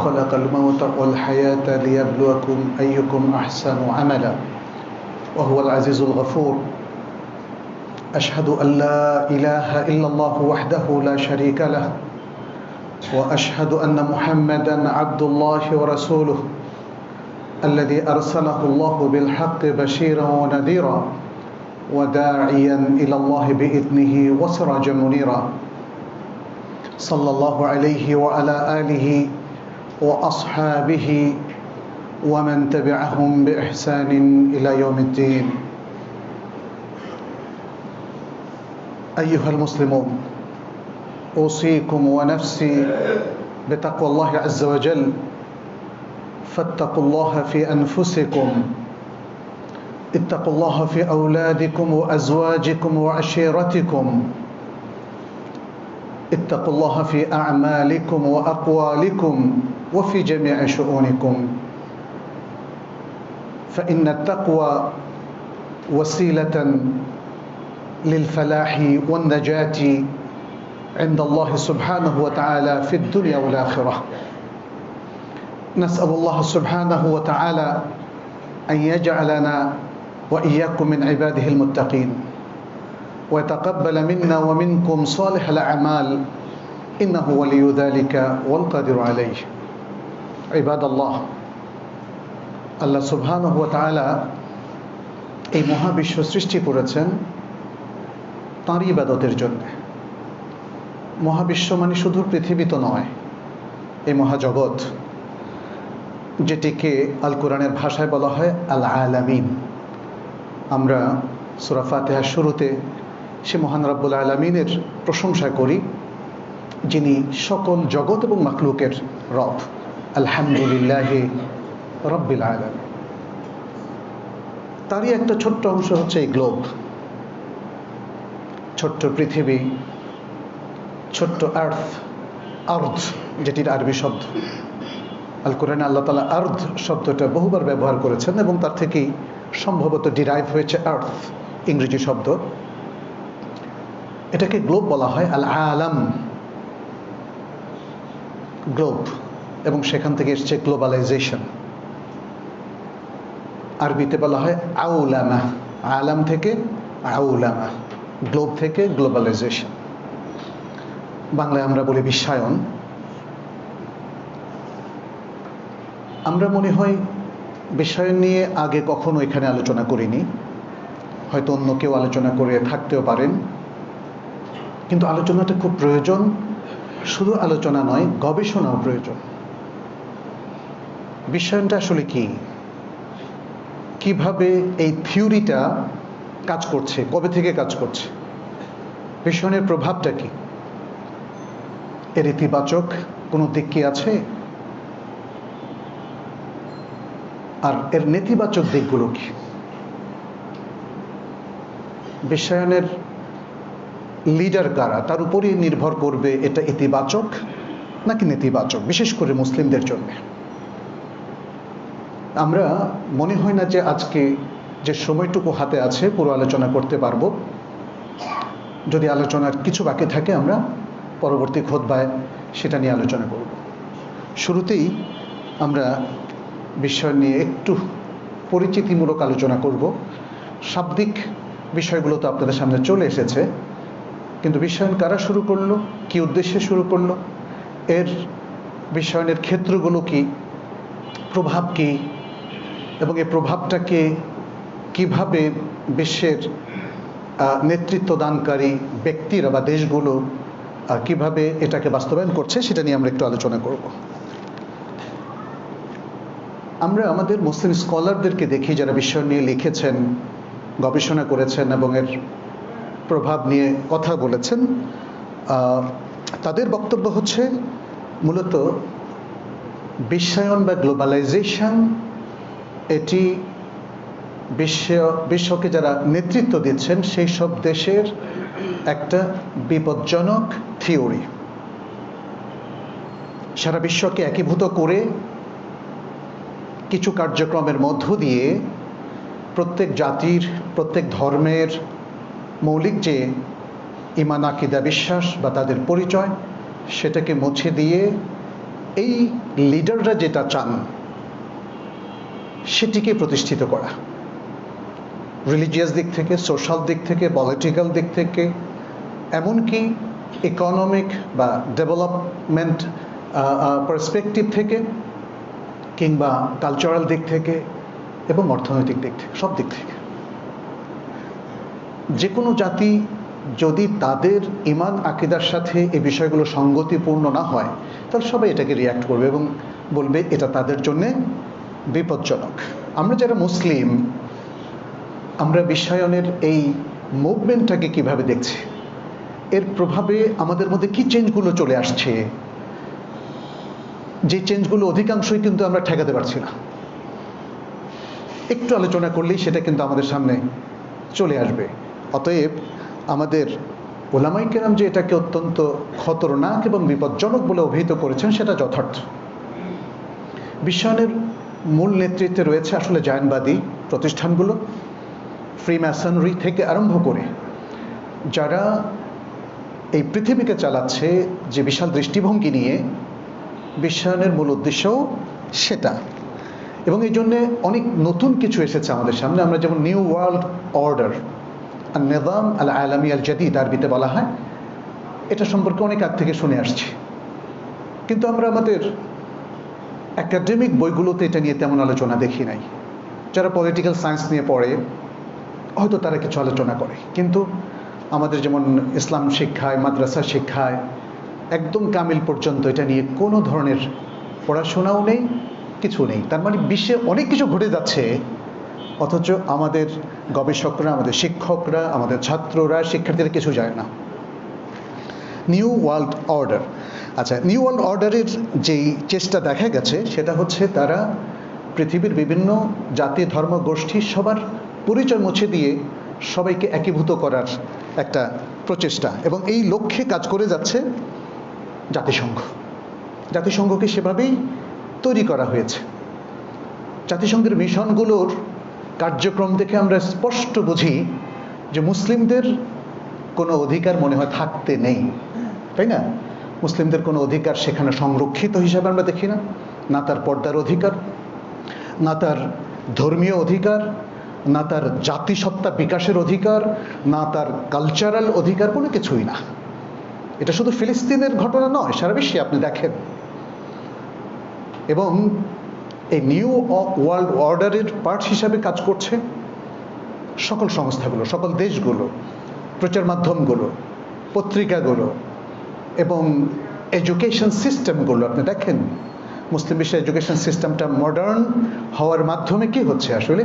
خلق الموت والحياة ليبلوكم أيكم أحسن عملا وهو العزيز الغفور. أشهد أن لا إله إلا الله وحده لا شريك له وأشهد أن محمدا عبد الله ورسوله الذي أرسله الله بالحق بشيرا ونذيرا وداعيا إلى الله بإذنه وسراجا منيرا. صلى الله عليه وعلى آله وأصحابه ومن تبعهم بإحسان إلى يوم الدين. أيها المسلمون، أوصيكم ونفسي بتقوى الله عز وجل، فاتقوا الله في أنفسكم، اتقوا الله في أولادكم وأزواجكم وعشيرتكم، اتقوا الله في أعمالكم وأقوالكم وفي جميع شؤونكم، فإن التقوى وسيلة للفلاح والنجاة عند الله سبحانه وتعالى في الدنيا والآخرة. نسأل الله سبحانه وتعالى أن يجعلنا وإياكم من عباده المتقين ويتقبل منا ومنكم صالح الأعمال إنه ولي ذلك والقادر عليه. عباد الله, আল্লাহ সুবহানাহু ওয়া তাআলা এই মহাবিশ্ব সৃষ্টি করেছেন তাঁর ইবাদতের জন্য। মহাবিশ্ব মানে শুধু পৃথিবী তো নয়, এই মহাজগৎ যেটিকে আল কোরআনের ভাষায় বলা হয় আল আলামিন। আমরা সূরা ফাতিহার শুরুতে সে মহান রব্বুল আলামিনের প্রশংসা করি, যিনি সকল জগৎ এবং মাখলুকের রব। আলহামদুলিল্লাহি রব্বিল আলামিন। তারই একটা ছোট্ট অংশ হচ্ছে এই গ্লোব, ছোট্ট পৃথিবী, ছোট্ট আর্থ, যেটির আরবি শব্দ। আল কোরআনে আল্লাহ তাআলা আর্থ শব্দটা বহুবার ব্যবহার করেছেন এবং তার থেকেই সম্ভবত ডিরাইভ হয়েছে আর্থ, ইংরেজি শব্দ। এটাকে গ্লোব বলা হয়, আল আলাম, গ্লোব, এবং সেখান থেকে এসছে গ্লোবালাইজেশন। আরবিতে বলা হয় আউলামা, আলাম থেকে আউলামা, গ্লোব থেকে গ্লোবালাইজেশন। বাংলায় আমরা বলি বিশ্বায়ন। আমরা মনে হয় বিশ্বায়ন নিয়ে আগে কখনো এখানে আলোচনা করিনি, হয়তো অন্য কেউ আলোচনা করে থাকতেও পারেন, কিন্তু আলোচনাটা খুব প্রয়োজন। শুধু আলোচনা নয়, গবেষণাও প্রয়োজন। বিশ্বায়নটা আসলে কি, কিভাবে এই থিওরিটা কাজ করছে, কবে থেকে কাজ করছে, বিশ্বায়নের প্রভাবটা কি, এর ইতিবাচক কোনো দিক কি আছে, আর এর নেতিবাচক দিকগুলো কি। বিশ্বায়নের লিডার কারা, তার উপরই নির্ভর করবে এটা ইতিবাচক নাকি নেতিবাচক, বিশেষ করে মুসলিমদের জন্য। আমরা মনে হয় না যে আজকে যে সময়টুকু হাতে আছে পুরো আলোচনা করতে পারবো। যদি আলোচনার কিছু বাকি থাকে আমরা পরবর্তী খুতবায় সেটা নিয়ে আলোচনা করব। শুরুতেই আমরা বিশ্বায়ন নিয়ে একটু পরিচিতিমূলক আলোচনা করব। শাব্দিক বিষয়গুলো তো আপনাদের সামনে চলে এসেছে, কিন্তু বিশ্বায়ন কারা শুরু করলো, কি উদ্দেশ্যে শুরু করলো, এর বিশ্বায়নের ক্ষেত্রগুলো কি, প্রভাব কি, এবং এই প্রভাবটাকে কিভাবে বিশ্বের নেতৃত্ব দানকারী ব্যক্তিরা বা দেশগুলো কিভাবে এটাকে বাস্তবায়ন করছে, সেটা নিয়ে আমরা একটু আলোচনা করব। আমরা আমাদের মুসলিম স্কলারদেরকে দেখি যারা বিশ্বায়ন নিয়ে লিখেছেন, গবেষণা করেছেন এবং এর প্রভাব নিয়ে কথা বলেছেন। তাদের বক্তব্য হচ্ছে মূলত বিশ্বায়ন বা গ্লোবালাইজেশন এটি বিশ্বকে যারা নেতৃত্ব দিচ্ছেন সেই সব দেশের একটা বিপজ্জনক থিওরি। সারা বিশ্বকে একীভূত করে কিছু কার্যক্রমের মধ্য দিয়ে প্রত্যেক জাতির, প্রত্যেক ধর্মের মৌলিক যে ঈমান, আকীদা, বিশ্বাস বা তাদের পরিচয়, সেটাকে মুছে দিয়ে এই লিডাররা যেটা চান সেটিকে প্রতিষ্ঠিত করা, রিলিজিয়াস দিক থেকে, সোশ্যাল দিক থেকে, পলিটিক্যাল দিক থেকে, এমনকি ইকোনমিক বা ডেভেলপমেন্ট পার্সপেক্টিভ থেকে, কিংবা কালচারাল দিক থেকে এবং অর্থনৈতিক দিক থেকে, সব দিক থেকে। যে কোনো জাতি যদি তাদের ঈমান আকীদার সাথে এই বিষয়গুলো সঙ্গতিপূর্ণ না হয়, তাহলে সবাই এটাকে রিয়্যাক্ট করবে এবং বলবে এটা তাদের জন্যে বিপজ্জনক। আমরা যারা মুসলিম, আমরা বিশ্বায়নের এই মুভমেন্টটাকে কিভাবে দেখছি, এর প্রভাবে আমাদের মধ্যে কি চেঞ্জগুলো চলে আসছে, যে চেঞ্জগুলো অধিকাংশই কিন্তু আমরা ঠেকাতে পারছি না। একটু আলোচনা করলেই সেটা কিন্তু আমাদের সামনে চলে আসবে। অতএব আমাদের ওলামায়ে কেরাম যে এটাকে অত্যন্ত খতরনাক এবং বিপজ্জনক বলে অভিহিত করেছেন, সেটা যথার্থ। বিশ্বায়নের মূল নেতৃত্বে রয়েছে আসলে জায়নবাদী প্রতিষ্ঠানগুলো, ফ্রিম্যাসনরি থেকে আরম্ভ করে যারা এই পৃথিবীকে চালাচ্ছে যে বিশাল দৃষ্টিভঙ্গি নিয়ে, বিশ্বায়নের মূল উদ্দেশ্যও সেটা। এবং এই জন্যে অনেক নতুন কিছু এসেছে আমাদের সামনে। আমরা যেমন নিউ ওয়ার্ল্ড অর্ডার, আর নিজাম আল আলামী আল জাদিদ আরবিতে বলা হয়, এটা সম্পর্কে অনেক আগ থেকে শুনে আসছি, কিন্তু আমরা আমাদের একাডেমিক বইগুলোতে এটা নিয়ে তেমন আলোচনা দেখি নাই। যারা পলিটিক্যাল সায়েন্স নিয়ে পড়ে হয়তো তারা কিছু আলোচনা করে, কিন্তু আমাদের যেমন ইসলাম শিক্ষায়, মাদ্রাসা শিক্ষায় একদম কামিল পর্যন্ত এটা নিয়ে কোনো ধরনের পড়াশোনাও নেই, কিছু নেই। তার মানে বিশ্বে অনেক কিছু ঘটে যাচ্ছে, অথচ আমাদের গবেষকরা, আমাদের শিক্ষকরা, আমাদের ছাত্ররা, শিক্ষার্থীরা কিছু জানে না। নিউ ওয়ার্ল্ড অর্ডার, আচ্ছা, নিউ ওয়ার্ল্ড অর্ডারের যেই চেষ্টা দেখা গেছে সেটা হচ্ছে তারা পৃথিবীর বিভিন্ন জাতি, ধর্ম, গোষ্ঠী সবার পরিচয় মুছে দিয়ে সবাইকে একীভূত করার একটা প্রচেষ্টা, এবং এই লক্ষ্যে কাজ করে যাচ্ছে জাতিসংঘ। জাতিসংঘকে সেভাবেই তৈরি করা হয়েছে। জাতিসংঘের মিশনগুলোর কার্যক্রম থেকে আমরা স্পষ্ট বুঝি যে মুসলিমদের কোনো অধিকার মনে হয় থাকতে নেই, তাই না? মুসলিমদের কোনো অধিকার সেখানে সংরক্ষিত হিসাবে আমরা দেখি না, না তার পর্দার অধিকার, না তার ধর্মীয় অধিকার, না তার জাতিসত্তা বিকাশের অধিকার, না তার কালচারাল অধিকার, কোনো কিছুই না। এটা শুধু ফিলিস্তিনের ঘটনা নয়, সারা বিশ্বে আপনি দেখেন। এবং এই নিউ ওয়ার্ল্ড অর্ডারের পার্ট হিসাবে কাজ করছে সকল সংস্থাগুলো, সকল দেশগুলো, প্রচার মাধ্যমগুলো, পত্রিকাগুলো এবং এডুকেশন সিস্টেমগুলো। আপনি দেখেন মুসলিম বিশ্বের এডুকেশন সিস্টেমটা মডার্ন হওয়ার মাধ্যমে কি হচ্ছে, আসলে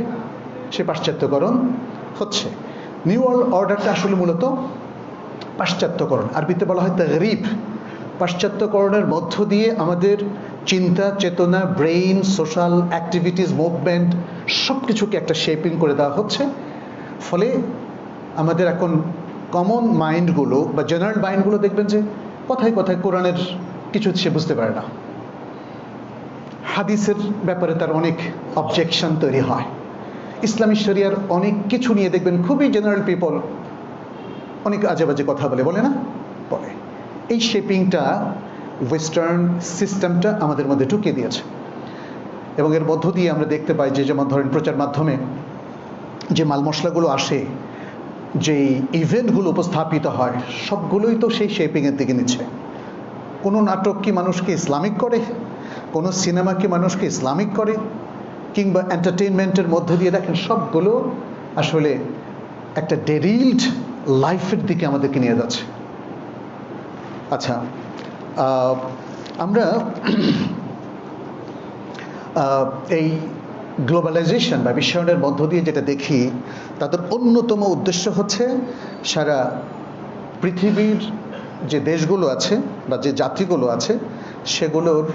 সে পাশ্চাত্যকরণ হচ্ছে। নিউ ওয়ার্ল্ড অর্ডারটা আসলে মূলত পাশ্চাত্যকরণ, আরবিতে বলা হয় তাগরিব। পাশ্চাত্যকরণের মধ্য দিয়ে আমাদের চিন্তা, চেতনা, ব্রেইন, সোশ্যাল অ্যাক্টিভিটিস, মুভমেন্ট সব কিছুকে একটা শেপিং করে দেওয়া হচ্ছে। ফলে আমাদের এখন কমন মাইন্ডগুলো বা জেনারেল মাইন্ডগুলো দেখবেন যে কথায় কথায় কোরআনের কিছু সে বুঝতে পারে না, হাদিসের ব্যাপারে তার অনেক অবজেকশন তৈরি হয়, ইসলামী শরিয়ার অনেক কিছু নিয়ে দেখবেন খুবই জেনারেল পিপল অনেক আজে বাজে কথা বলে না, বলে। এই শেপিংটা ওয়েস্টার্ন সিস্টেমটা আমাদের মধ্যে ঢুকিয়ে দিয়েছে। এবং এর মধ্য দিয়ে আমরা দেখতে পাই যে, যেমন ধরেন প্রচার মাধ্যমে যে মাল মশলাগুলো আসে, যে ইভেন্টগুলো উপস্থাপিত হয়, সবগুলোই তো সেই শেপিংয়ের দিকে নিচ্ছে। কোনো নাটক কি মানুষকে ইসলামিক করে, কোনো সিনেমা কি মানুষকে ইসলামিক করে, কিংবা এন্টারটেইনমেন্টের মধ্যে দিয়ে দেখেন সবগুলো আসলে একটা ডেরিল্ড লাইফের দিকে আমাদেরকে নিয়ে যাচ্ছে। আচ্ছা, আমরা এই গ্লোবালাইজেশন বা বিশ্বায়নের মধ্য দিয়ে যেটা দেখি, তাদের অন্যতম উদ্দেশ্য হচ্ছে সারা পৃথিবীর যে দেশগুলো আছে বা যে জাতিগুলো আছে সেগুলোর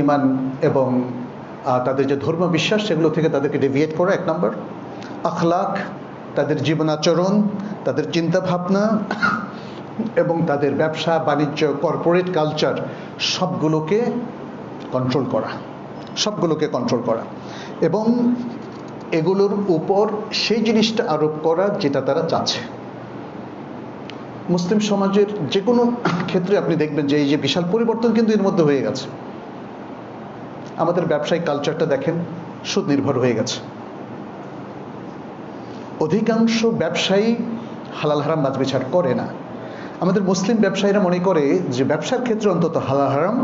ইমান এবং তাদের যে ধর্ম বিশ্বাস সেগুলো থেকে তাদেরকে ডেভিয়েট করা, এক নম্বর। আখলাক, তাদের জীবনাচরণ, তাদের চিন্তাভাবনা এবং তাদের ব্যবসা বাণিজ্য, কর্পোরেট কালচার সবগুলোকে কন্ট্রোল করা এবং এগুলোর উপর সেই জিনিসটা আরোপ করা যেটা তারা চাচ্ছে। মুসলিম সমাজের যে কোনো ক্ষেত্রে আপনি দেখবেন যে এই যে বিশাল পরিবর্তন কিন্তু এর মধ্যে হয়ে গেছে। আমাদের ব্যবসায়িক কালচারটা দেখেন, সুদ নির্ভর হয়ে গেছে। অধিকাংশ ব্যবসায়ী হালাল হারাম বাছবিচার করে না। আমাদের মুসলিম ব্যবসায়ীরা মনে করে যে ব্যবসার ক্ষেত্রে অন্তত হালাল হারাম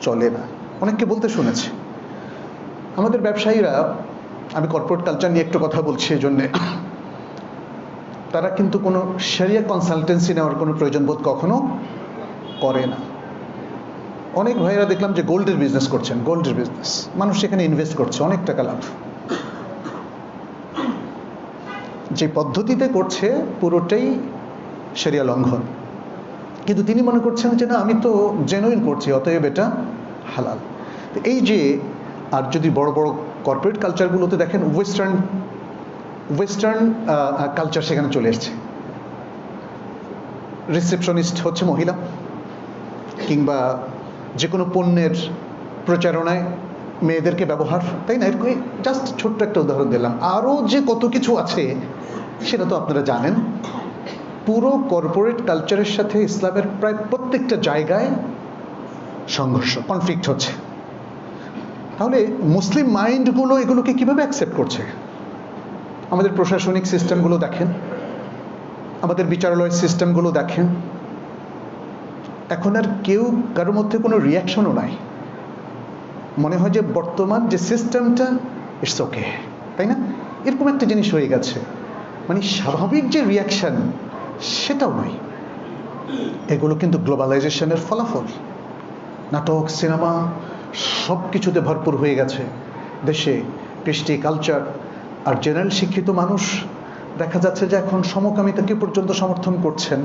চলে না। অনেককে বলতে শুনেছি। আমাদের ব্যবসায়ীরা, আমি কর্পোরেট কালচার নিয়ে একটু কথা বলছি এই জন্যে, তারা কিন্তু কোনো শরিয়া কনসালটেন্সি নেওয়ার কোনো প্রয়োজন বোধ কখনো করে না। অনেক ভাইয়েরা দেখলাম যে গোল্ডের বিজনেস করছেন, গোল্ডের বিজনেস, মানুষ সেখানে ইনভেস্ট করছে, অনেক টাকা লাভ। যে পদ্ধতিতে করছে পুরোটাই শরিয়া লঙ্ঘন, কিন্তু তিনি মনে করছেন যে না, আমি তো জেনুইন করছি, অতএব এটা হালাল। এই যে, আর যদি বড় বড় কর্পোরেট কালচারগুলোতে দেখেন, ওয়েস্টার্ন কালচার সেখানে চলে এসছে। রিসেপশনিস্ট হচ্ছে মহিলা, কিংবা যে কোনো পণ্যের প্রচারণায় মেয়েদেরকে ব্যবহার, তাই না? এরকম জাস্ট ছোট্ট একটা উদাহরণ দিলাম। আরও যে কত কিছু আছে সেটা তো আপনারা জানেন। পুরো কর্পোরেট কালচারের সাথে ইসলামের প্রায় প্রত্যেকটা জায়গায় সংঘর্ষ, কনফ্লিক্ট হচ্ছে। তাহলে মুসলিম মাইন্ডগুলো এগুলোকে কিভাবে অ্যাকসেপ্ট করছে? আমাদের প্রশাসনিক সিস্টেমগুলো দেখেন, আমাদের বিচারালয়ের সিস্টেমগুলো দেখেন, এখন আর কেউ কারোর মধ্যে কোনো রিয়াকশনও নাই। মনে হয় যে বর্তমান যে সিস্টেমটা, ইটস ওকে, তাই না? এরকম একটা জিনিস হয়ে গেছে। মানে স্বাভাবিক যে রিয়াকশন, সেটাও নয়। এগুলো কিন্তু গ্লোবালাইজেশনের ফলাফল। নাটক, সিনেমা সব কিছুতে ভরপুর হয়ে গেছে দেশে। কৃষ্টি, কালচার, আর জেনারেল শিক্ষিত মানুষ দেখা যাচ্ছে যে এখন সমকামিতাকে পর্যন্ত সমর্থন করছেন।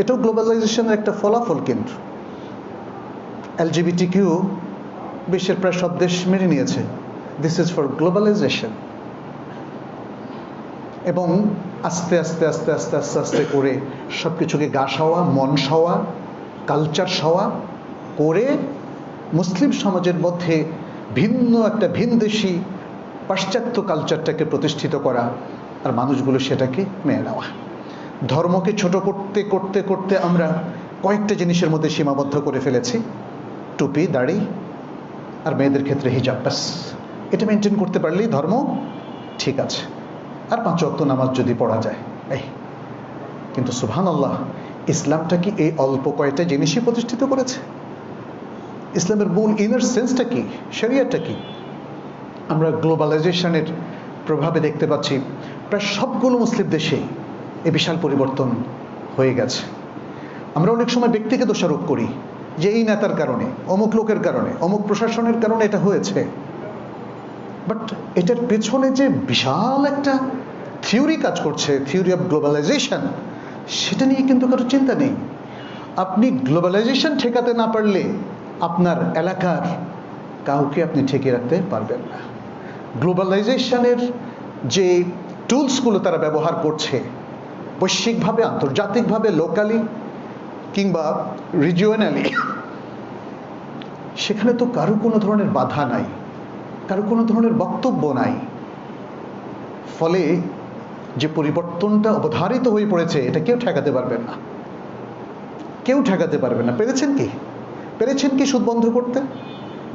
এটাও গ্লোবালাইজেশনের একটা ফলাফল। কিন্তু LGBT কিউ বিশ্বের প্রায় সব দেশ মেনে নিয়েছে। This is for globalisation. এবং আস্তে আস্তে আস্তে আস্তে আস্তে আস্তে করে সব কিছুকে গা সওয়া, মন সওয়া, কালচার সওয়া করে মুসলিম সমাজের মধ্যে ভিন্ন একটা ভিনদেশি পাশ্চাত্য কালচারটাকে প্রতিষ্ঠিত করা, আর মানুষগুলো সেটাকে মেনে নেওয়া। ধর্মকে ছোট করতে করতে করতে আমরা কয়েকটা জিনিসের মধ্যে সীমাবদ্ধ করে ফেলেছি। টুপি, দাড়ি, আর মেয়েদের ক্ষেত্রে হিজাব, ব্যাস। এটা মেনটেন করতে পারলেই ধর্ম ঠিক আছে, আর 5 ওয়াক্ত নামাজ যদি পড়া যায়। কিন্তু সুবহানাল্লাহ, ইসলামটা কি এই অল্প কয়েকটা জিনিসই প্রতিষ্ঠিত করেছে? ইসলামের মূল ইনার সেন্সটা কি, শরিয়াতটা কি? আমরা গ্লোবালাইজেশনের প্রভাবে দেখতে পাচ্ছি প্রায় সবগুলো মুসলিম দেশে এই বিশাল পরিবর্তন হয়ে গেছে। আমরা অনেক সময় ব্যক্তিকে দোষারোপ করি যে এই নেতার কারণে, অমুক লোকের কারণে, অমুক প্রশাসনের কারণে এটা হয়েছে। বাট এটার পেছনে যে বিশাল একটা থিওরি কাজ করছে, থিওরি অফ গ্লোবালাইজেশন, সেটা নিয়ে কিন্তু কারো চিন্তা নেই। আপনি গ্লোবালাইজেশন ঠেকাতে না পারলে আপনার এলাকার কাউকে আপনি ঠেকে রাখতে পারবেন না। গ্লোবালাইজেশনের যে টুলসগুলো তারা ব্যবহার করছে, বৈশ্বিকভাবে, আন্তর্জাতিকভাবে, লোকালি কিংবা রিজিওনালি, সেখানে তো কারো কোনো ধরনের বাধা নাই, কারো কোনো ধরনের বক্তব্য নাই। ফলে যে পরিবর্তনটা অবধারিত হয়ে পড়েছে, এটা কেউ ঠেকাতে পারবেন না, কেউ ঠেকাতে পারবেন না। পেরেছেন কি? পেরেছেন কি সুদ বন্ধ করতে,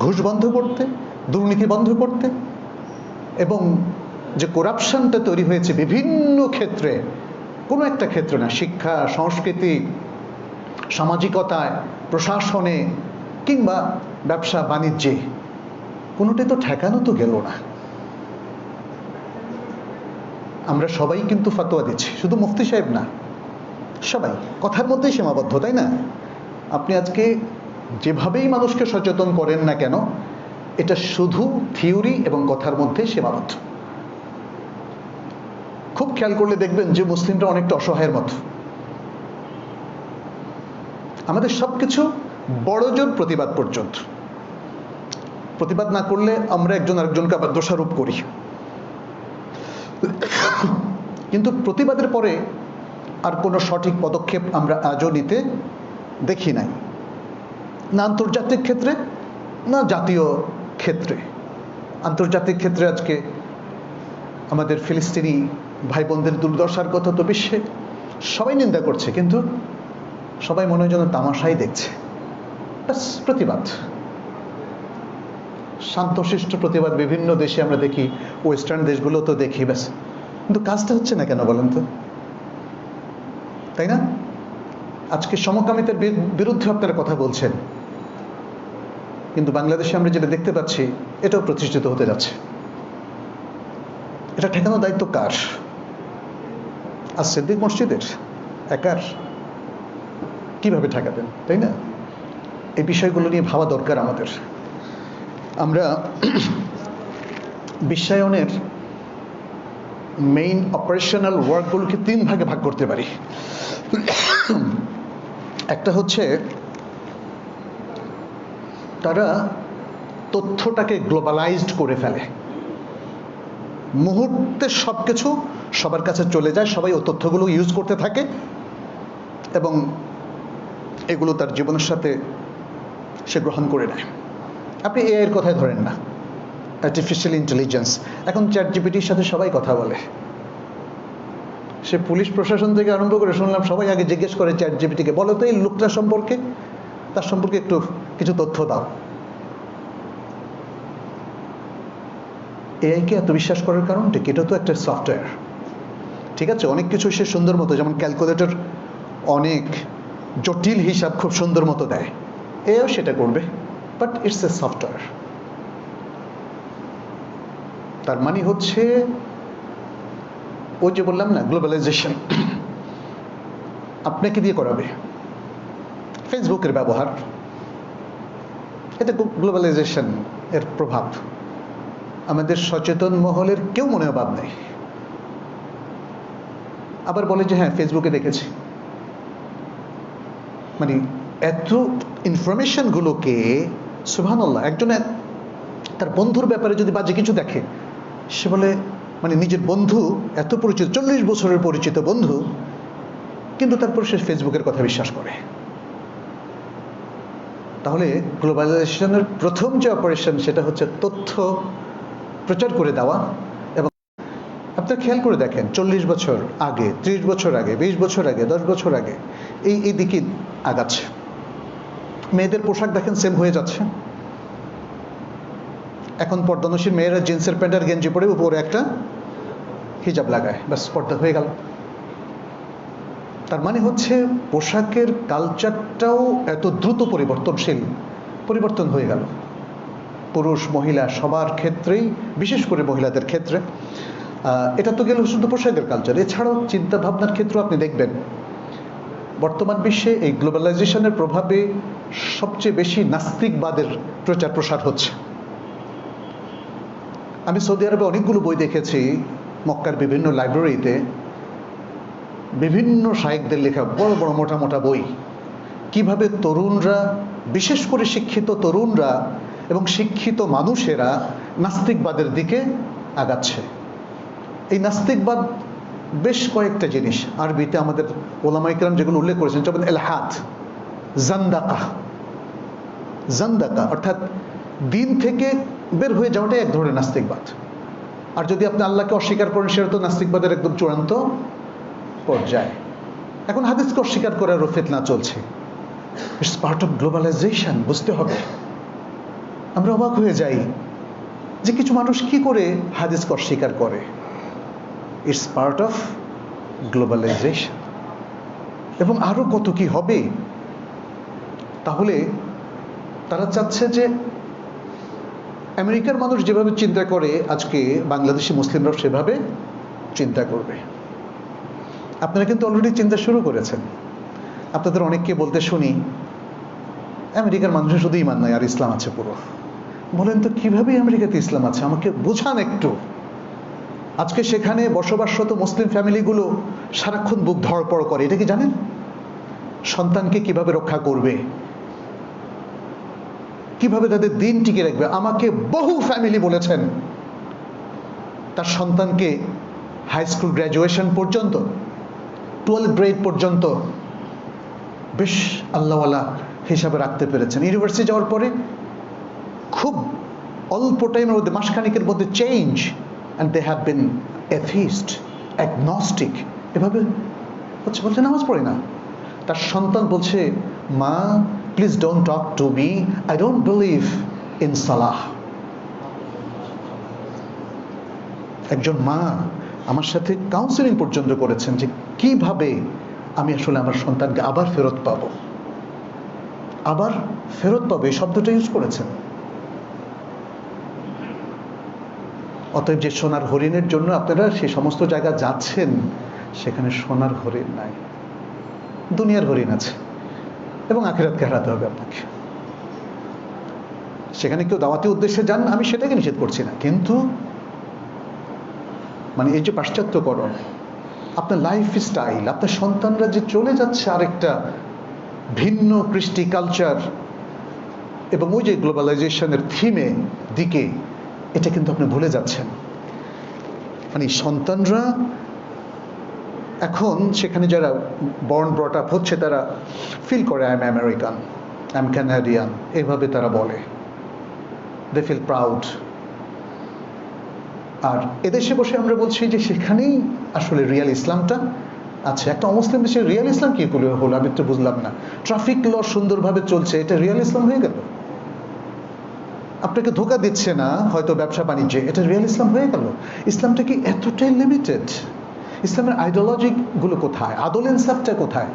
ঘুষ বন্ধ করতে, দুর্নীতি বন্ধ করতে? এবং যে করাপশনটা তৈরি হয়েছে বিভিন্ন ক্ষেত্রে, কোনো একটা ক্ষেত্রে না, শিক্ষা, সংস্কৃতি, সামাজিকতায়, প্রশাসনে কিংবা ব্যবসা বাণিজ্যে, কোনোটাই তো ঠেকানো তো গেল না। আমরা সবাই কিন্তু ফতোয়া দিচ্ছি, শুধু মুফতি সাহেব না, সবাই কথার মধ্যেই সীমাবদ্ধ, তাই না? আপনি আজকে যেভাবেই মানুষকে সচেতন করেন না কেন, এটা শুধু থিওরি এবং কথার মধ্যে সীমাবদ্ধ। খুব খেয়াল করলে দেখবেন যে মুসলিমরা অনেকটা অসহায়ের মতো। আমাদের সবকিছু বড়জোর প্রতিবাদ পর্যন্ত। প্রতিবাদ না করলে আমরা একজন আরেকজনকে আবার দোষারোপ করি। কিন্তু প্রতিবাদের পরে আর কোনো সঠিক পদক্ষেপ আমরা আজও নিতে দেখি নাই, না আন্তর্জাতিক ক্ষেত্রে, না জাতীয় ক্ষেত্রে। আন্তর্জাতিক ক্ষেত্রে আজকে আমাদের ফিলিস্তিনি ভাই বোনদের দুর্দশার কথা তো বিশ্বে সবাই নিন্দা করছে, কিন্তু সবাই মনে হয় যেন তামাশাই দেখছে। ব্যাস, প্রতিবাদ। শান্তশিষ্ট প্রতিবাদ বিভিন্ন দেশে আমরা দেখি, ওয়েস্টার্ন দেশগুলো তো দেখি, ব্যাস। কিন্তু কাজটা হচ্ছে না কেন বলেন তো, তাই না? আজকে সমকামিতার বিরুদ্ধে আপনারা কথা বলছেন, কিন্তু বাংলাদেশে আমরা যেটা দেখতে পাচ্ছি এটাও প্রতিষ্ঠিত হতে যাচ্ছে। এটা ঠেকানোর দায়িত্ব কার? আর সিদ্দিক মসজিদের একার? কিভাবে ঠেকাবেন, তাই না? এই বিষয়গুলো নিয়ে ভাবা দরকার আমাদের। আমরা বিশ্বায়নের মেইন অপারেশনাল ওয়ার্কগুলোকে 3 ভাগে ভাগ করতে পারি। একটা হচ্ছে তারা তথ্যটাকে গ্লোবালাইজড করে ফেলে, মুহূর্তে সবকিছু সবার কাছে চলে যায়, সবাই ও তথ্যগুলো ইউজ করতে থাকে এবং এগুলো তার জীবনের সাথে সে গ্রহণ করে নেয়। আপনি এআই এর কথাই ধরেন না, আর্টিফিশিয়াল ইন্টেলিজেন্স, এখন চ্যাটজিপিটির সাথে সবাই কথা বলে। সে পুলিশ প্রশাসন থেকে আরম্ভ করে শুনলাম সবাই আগে জিজ্ঞেস করে চ্যাটজিপিটিকে, বলো তো এই লোকটা সম্পর্কে, তার সম্পর্কে একটু কিছু তথ্য দাও। এআইকে এত বিশ্বাস করার কারণটা কি? এটা তো একটা সফটওয়্যার, ঠিক আছে? অনেক কিছু সে সুন্দর মতো, যেমন ক্যালকুলেটর অনেক জটিল হিসাব খুব সুন্দর মতো দেয়, এও সেটা করবে, বাট ইটস এ সফটওয়্যার। তার মানে হচ্ছে ওই যে বললাম না, গ্লোবালাইজেশন আপনাকে দিয়ে করাবে। ফেসবুকের ব্যবহার, এটা গ্লোবালাইজেশন এর প্রভাব। আমাদের সচেতন মহলের কেউ মনে বাদ নেই। আবার বলে যে হ্যাঁ ফেসবুকে দেখেছি, মানে এত ইনফরমেশনগুলোকে, সুবহানাল্লাহ, একজন তার বন্ধুর ব্যাপারে যদি বাজে কিছু দেখে, সে বলে মানে নিজের বন্ধু এত পরিচিত, 40 বছরের পরিচিত বন্ধু, কিন্তু তারপর সে ফেসবুকের কথা বিশ্বাস করে। তাহলে গ্লোবালাইজেশনের প্রথম যে অপারেশন সেটা হচ্ছে তথ্য প্রচার করে দেওয়া। এবং আপনারা খেয়াল করে দেখেন 40 বছর আগে, 30 বছর আগে, 20 বছর আগে, 10 বছর আগে এই দিকে আগাচ্ছে। মেয়েদের পোশাক দেখেন সেম হয়ে যাচ্ছে। এখন পর্দানশীল মেয়েরা জিন্সের প্যান্ট আর গেঞ্জি পরে উপরে একটা হিজাব লাগায়, ব্যাস পর্দা হয়ে গেল। তার মানে হচ্ছে পোশাকের কালচারটাও এত দ্রুত পরিবর্তন হয়ে গেল। পুরুষ মহিলা সবার ক্ষেত্রেই, বিশেষ করে মহিলাদের ক্ষেত্রে। এটা তো গেল শুধু পোশাকের কালচার, এছাড়াও চিন্তা ভাবনার ক্ষেত্রেও আপনি দেখবেন বর্তমান বিশ্বে এই গ্লোবালাইজেশনের প্রভাবে সবচেয়ে বেশি নাস্তিকবাদের প্রচার প্রসার হচ্ছে। আমি সৌদি আরবে অনেকগুলো বই দেখেছি, মক্কার বিভিন্ন লাইব্রেরিতে বিভিন্ন শায়েখদের লেখা বড় বড় মোটা মোটা বই, কিভাবে তরুণরা, বিশেষ করে শিক্ষিত তরুণরা এবং শিক্ষিত মানুষেরা নাস্তিকবাদের দিকে আগাচ্ছে। এই নাস্তিকবাদ বেশ কয়েকটা জিনিস আরবিতে আমাদের ওলামা ইকরাম যেগুলো উল্লেখ করেছেন, যেমন এলহাদ, জান্দাকা অর্থাৎ দিন থেকে বের হয়ে যাওয়াটাই এক ধরনের নাস্তিকবাদ। আর যদি আপনি আল্লাহকে অস্বীকার করেন সেটা তো নাস্তিকবাদের একদম চূড়ান্ত পর্যায়ে। এখন হাদিসকে অস্বীকার করার ফিতনা চলছে। ইটস পার্ট অফ গ্লোবালাইজেশন, বুঝতে হবে। আমরা অবাক হয়ে যাই যে কিছু মানুষ কি করে হাদিসকে অস্বীকার করে। ইটস পার্ট অফ গ্লোবালাইজেশন, এবং আরো কত কি হবে। তাহলে তারা চাচ্ছে যে আমেরিকার মানুষ যেভাবে চিন্তা করে আজকে বাংলাদেশি মুসলিমরাও সেভাবে চিন্তা করবে। আপনারা কিন্তু অলরেডি চিন্তা শুরু করেছেন। আপনাদের অনেককে বলতে শুনি আমেরিকার মানুষের শুধু ইমান নাই আর ইসলাম আছে পুরো। বলেন তো কিভাবে আমেরিকাতে ইসলাম আছে, আমাকে বোঝান একটু। আজকে সেখানে বসবাসরত মুসলিম ফ্যামিলিগুলো সারাক্ষণ বুক ধড়পড় করে, এটা কি জানেন? সন্তানকে কিভাবে রক্ষা করবে, কিভাবে তাদের দিন টিকে রাখবে। আমাকে বহু ফ্যামিলি বলেছেন তার সন্তানকে হাই স্কুল গ্র্যাজুয়েশন পর্যন্ত, 12th গ্রেড পর্যন্ত বেশ আল্লাহওয়ালা হিসাবে রাখতে পেরেছেন। ইউনিভার্সিটি যাওয়ার পরে খুব অল্প টাইমের মধ্যে, মাসখানিকের মধ্যে change, and they have been atheist, agnostic. এভাবে হচ্ছে, বলছে নামাজ পড়ে না। তার সন্তান বলছে, মা please don't talk to me, I don't believe in সালাহ। একজন মা আমার সাথে কাউন্সেলিং পর্যন্ত করেছেন যে কিভাবে আমি আসলে আমার সন্তানকে আবার ফেরত পাবো, আবার ফেরত পাবো, এই শব্দটা ইউজ করেছেন। অতএব যে সোনার হরিণের জন্য আপনারা সেই সমস্ত জায়গা যাচ্ছেন, সেখানে সোনার হরিণ নাই, দুনিয়ার হরিণ আছে, এবং আখিরাতকে হারাতে হবে আপনাকে। সেখানে কেউ দাওয়াতি উদ্দেশ্যে যান, আমি সেটাকে নিষেধ করছি না, কিন্তু মানে এই যে পাশ্চাত্যকরণ, আপনার লাইফ স্টাইল, আপনার সন্তানরা যে চলে যাচ্ছে আরেকটা ভিন্ন কৃষ্টি কালচার এবং ওই যে গ্লোবালাইজেশনের থিমে দিকে, এটা কিন্তু আপনি ভুলে যাচ্ছেন। মানে সন্তানরা এখন সেখানে যারা বর্ন ব্রট আপ হচ্ছে, তারা ফিল করে I am American, I am Canadian, এভাবে তারা বলে, দে ফিল প্রাউড। আর এদেশে বসে আমরা বলছি যে সেখানেই আসলে রিয়াল ইসলামটা আছে। একটা অমুসলিম দেশের রিয়াল ইসলাম কি হলো আমি তো বুঝলাম না। ট্রাফিক ল সুন্দরভাবে চলছে, এটা রিয়াল ইসলাম হয়ে গেল? আপনাকে ধোকা দিচ্ছে না হয়তো ব্যবসা বাণিজ্যে, এটা রিয়াল ইসলাম হয়ে গেল? ইসলামটা কি এতটাই লিমিটেড? ইসলামের আইডিওলজি গুলো কোথায়? আদল ইনসাফটা কোথায়?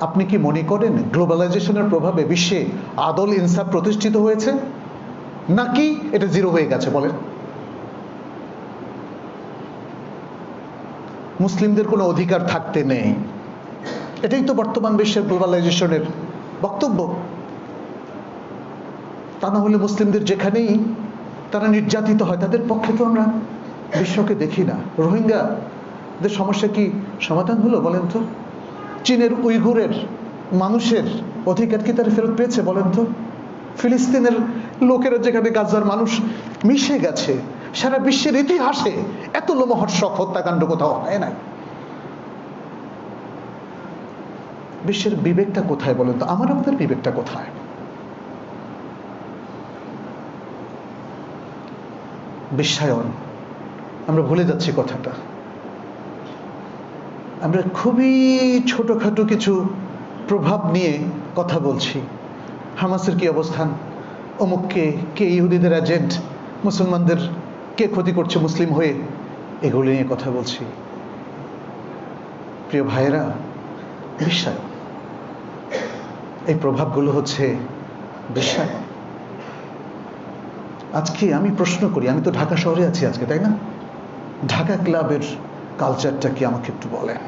আপনি কি মনে করেন গ্লোবালাইজেশনের প্রভাবে বিশ্বে আদল ইনসাফ প্রতিষ্ঠিত হয়েছে, নাকি এটা জিরো হয়ে গেছে? বলেন। মুসলিমদের কোনো অধিকার থাকতে নেই, এটাই তো বর্তমান বিশ্বের গ্লোবালাইজেশনের বক্তব্য। তা না হলে মুসলিমদের যেখানেই তারা নির্যাতিত হয়, তাদের পক্ষে তো আমরা বিশ্বকে দেখি না। রোহিঙ্গাদের সমস্যা কি সমাধান হলো বলেন তো? চীনের উইঘুরের মানুষের অধিকার কি তারা ফেরত পেয়েছে বলেন তো? ফিলিস্তিনের লোকেরা যেখানে গাজার মানুষ মিশে গেছে, সারা বিশ্বের ইতিহাসে এত লোমহর্ষক হত্যাকাণ্ড কোথাও হয় নাই। বিশ্বের বিবেকটা কোথায় বলেন তো? আমার আপনার বিবেকটা কোথায়? বিশ্বায়ন, আমরা ভুলে যাচ্ছি কথাটা। আমরা খুবই ছোটখাটো কিছু প্রভাব নিয়ে কথা বলছি। হামাসের কি অবস্থান, অমুককে কে ইহুদিদের এজেন্ট, মুসলমানদের কে ক্ষতি করছে মুসলিম হয়ে, এগুলো নিয়ে কথা বলছি। প্রিয় ভাইয়েরা, বিশ্বায়ন, এই প্রভাবগুলো হচ্ছে বিশ্বায়ন। আজকে আমি প্রশ্ন করি, আমি তো ঢাকা শহরে আছি আজকে, তাই না? ঢাকা ক্লাবের কালচারটা কি আমাকে একটু বলেন?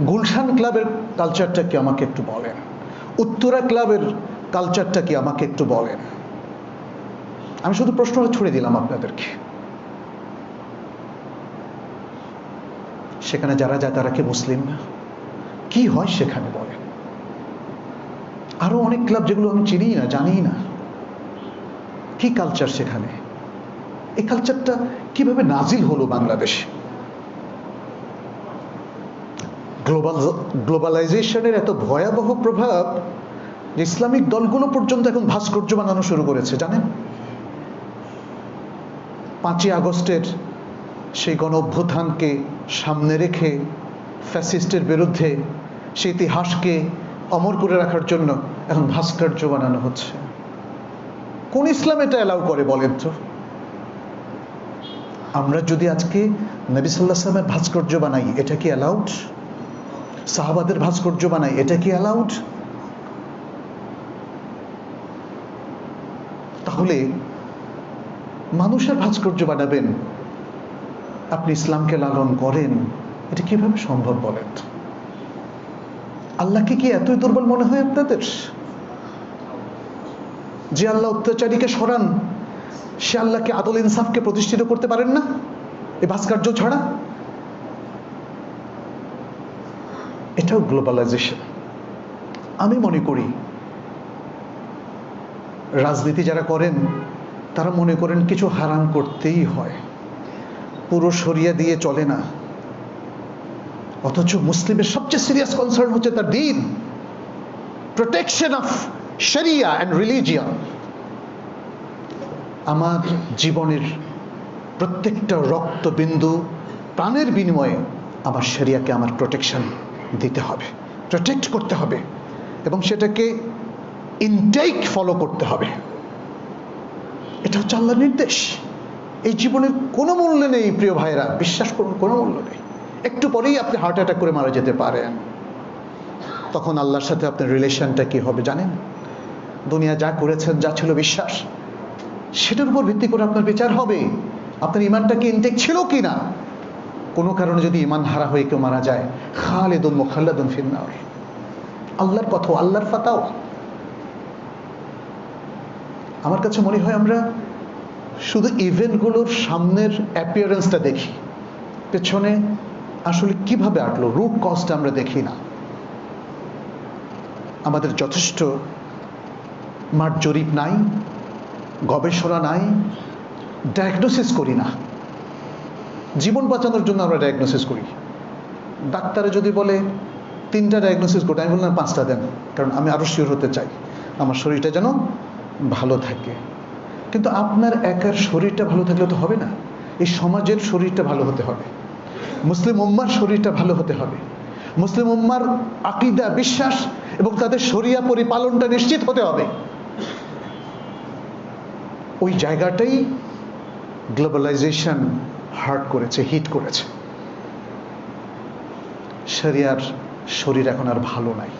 গুলশান ক্লাবের কালচারটা কি আমাকে একটু বলেন? উত্তরা ক্লাবের কালচারটা কি আমাকে একটু বলেন? আমি শুধু প্রশ্নটা ছুড়ে দিলাম আপনাদেরকে। সেখানে যারা যায় তারা কি মুসলিম না? কি হয় সেখানে বলেন? আরো অনেক ক্লাব যেগুলো আমি চিনি না, জানি না, কি কালচার সেখানে? এই কালচারটা কিভাবে নাজিল হলো বাংলাদেশে? গ্লোবালাইজেশনের এত ভয়াবহ প্রভাব যে ইসলামিক দলগুলো পর্যন্ত এখন ভাস্কর্য বানানো শুরু করেছে, জানেন? 5ই আগস্টের সেই গণ অভ্যুত্থানকে সামনে রেখে ফ্যাসিস্টের বিরুদ্ধে সেই ইতিহাসকে অমর করে রাখার জন্য এখন ভাস্কর্য বানানো হচ্ছে। কোন ইসলাম এটা অ্যালাউ করে বলেন তো? আমরা যদি আজকে নবী সাল্লাল্লাহু আলাইহি ওয়াসাল্লামের ভাস্কর্য বানাই, এটা কি অ্যালাউড? সাহাবাদের ভাস্কর্য বানাই, এটা কি অ্যালাউড? তাহলে মানুষের ভাস্কর্য বানাবেন, আপনি ইসলামকে লালন করেন, এটা কিভাবে সম্ভব বলেন? আল্লাহকে কি এতই দুর্বল মনে হয় আপনাদের? যে আল্লাহ অত্যাচারীকে সরান, সে আল্লাহকে আদল ইনসাফকে প্রতিষ্ঠিত করতে পারেন না এই ভাস্কর্য ছাড়া? এটাও গ্লোবালাইজেশন। আমি মনে করি রাজনীতি যারা করেন তারা মনে করেন কিছু হারাম করতেই হয়, পুরো শরিয়া দিয়ে চলে না। অথচ মুসলিমের সবচেয়ে সিরিয়াস কনসার্ন হচ্ছে তার দ্বীন, প্রোটেকশন অফ শরিয়া অ্যান্ড রিলিজিয়ন। আমার জীবনের প্রত্যেকটা রক্তবিন্দু প্রাণের বিনিময়ে আমার শরিয়াকে আমার প্রোটেকশন দিতে হবে, প্রোটেক্ট করতে হবে, এবং সেটাকে ইনটেক ফলো করতে হবে। এটা হচ্ছে আল্লাহর নির্দেশ। এই জীবনের কোনো মূল্য নেই প্রিয় ভাইরা, বিশ্বাস করুন কোনো মূল্য নেই। একটু পরেই আপনি হার্ট অ্যাটাক করে মারা যেতে পারেন। তখন আল্লাহর সাথে আপনার রিলেশনটা কি হবে জানেন? দুনিয়া যা করেছেন, যা ছিল বিশ্বাস, সেটার উপর ভিত্তি করে আপনার বিচার হবে। আপনার ইমানটা কি ইনটেক ছিল কি না? কোনো কারণে যদি ইমান হারা হয়ে কেউ মারা যায়, খালিদুন মুখাল্লাদুন ফিন্নার। আল্লাহর কথা, আল্লাহর ফাতাও। আমার কাছে মনে হয় আমরা শুধু ইভেন্টগুলোর সামনের অ্যাপিয়ারেন্সটা দেখি, পেছনে আসলে কিভাবে আটলো রুট কজটা আমরা দেখি না। আমাদের যথেষ্ট মাঠ জরিপ নাই, গবেষণা নাই, ডায়াগনোসিস করি না। জীবন বাঁচানোর জন্য আমরা ডায়াগনোসিস করি। ডাক্তারে যদি বলে 3টা ডায়াগনোসিস করতে, আমি বললাম 5টা দেন, কারণ আমি আরও শিওর হতে চাই আমার শরীরটা যেন ভালো থাকে। কিন্তু আপনার একার শরীরটা ভালো থাকলে তো হবে না, এই সমাজের শরীরটা ভালো হতে হবে, মুসলিম উম্মার শরীরটা ভালো হতে হবে, মুসলিম উম্মার আকীদা, বিশ্বাস এবং তাদের শরিয়া পরিপালনটা নিশ্চিত হতে হবে। ওই জায়গাটাই গ্লোবালাইজেশন হার্ট করেছে, হিট করেছে। শরিয়ার শরীর এখন আর ভালো নাই।